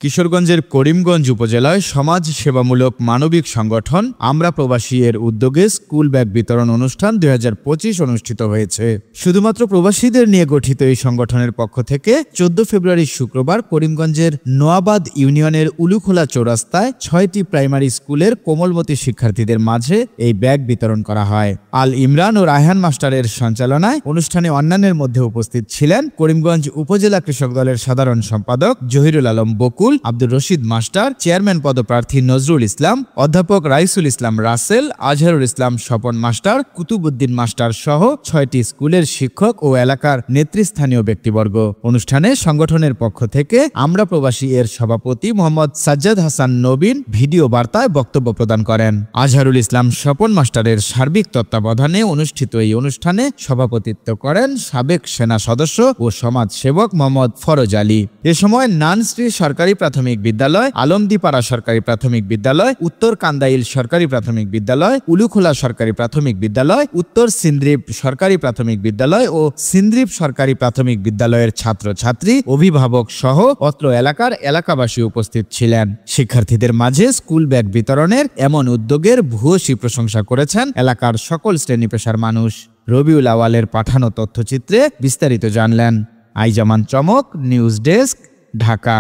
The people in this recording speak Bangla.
কিশোরগঞ্জের করিমগঞ্জ উপজেলায় সমাজ সেবামূলক মানবিক সংগঠন আমরা প্রবাসী এর উদ্যোগে স্কুল ব্যাগ বিতরণ অনুষ্ঠান 2025 অনুষ্ঠিত হয়েছে। শুধুমাত্র প্রবাসীদের নিয়ে গঠিত এই সংগঠনের পক্ষ থেকে 14 ফেব্রুয়ারি শুক্রবার করিমগঞ্জের নোয়াবাদ ইউনিয়নের উলুখোলা চৌরাস্তায় 6টি প্রাইমারি স্কুলের কোমলমতি শিক্ষার্থীদের মাঝে এই ব্যাগ বিতরণ করা হয়। আল ইমরান ও রায়হান মাস্টারের সঞ্চালনায় অনুষ্ঠানে অন্যান্যের মধ্যে উপস্থিত ছিলেন করিমগঞ্জ উপজেলা কৃষক দলের সাধারণ সম্পাদক জহিরুল আলম বকুল, আব্দুর রশিদ মাস্টার, চেয়ারম্যান পদপ্রার্থী নজরুল ইসলাম, অধ্যাপক রাইসুল ইসলাম রাসেল, আজহারুল ইসলাম স্বপন মাস্টার, কুতুবউদ্দিন মাস্টার সহ 6টি স্কুলের শিক্ষক ও এলাকার নেতৃস্থানীয় ব্যক্তিবর্গ। অনুষ্ঠানে সংগঠনের পক্ষ থেকে আমরা প্রবাসী এর সভাপতি মোহাম্মদ সাজ্জাদ হাসান নবীন ভিডিও বার্তায় বক্তব্য প্রদান করেন। আজহারুল ইসলাম স্বপন মাস্টারের সার্বিক তত্ত্বাবধানে অনুষ্ঠিত এই অনুষ্ঠানে সভাপতিত্ব করেন সাবেক সেনা সদস্য ও সমাজ সেবক মোহাম্মদ ফরজ আলী। এ সময় নানশ্রী সরকারি প্রাথমিক বিদ্যালয়, আলমদিপাড়া সরকারি প্রাথমিক বিদ্যালয়, উত্তর কান্দাইল সরকারি প্রাথমিক বিদ্যালয়, উলুখোলা সরকারি প্রাথমিক বিদ্যালয়, উত্তর সিন্দ্রিপ সরকারি প্রাথমিক বিদ্যালয় ও সিন্দ্রিপ সরকারি প্রাথমিক বিদ্যালয়ের ছাত্রছাত্রী, অভিভাবক সহ অত্র এলাকার এলাকাবাসী উপস্থিত ছিলেন। শিক্ষার্থীদের মাঝে স্কুল ব্যাগ বিতরণের এমন উদ্যোগের ভূয়সী প্রশংসা করেছেন এলাকার সকল শ্রেণী পেশার মানুষ। রবিউল আওয়ালের পাঠানো তথ্যচিত্রে বিস্তারিত জানলেন আইজামান চমক, নিউজ ডেস্ক, ঢাকা।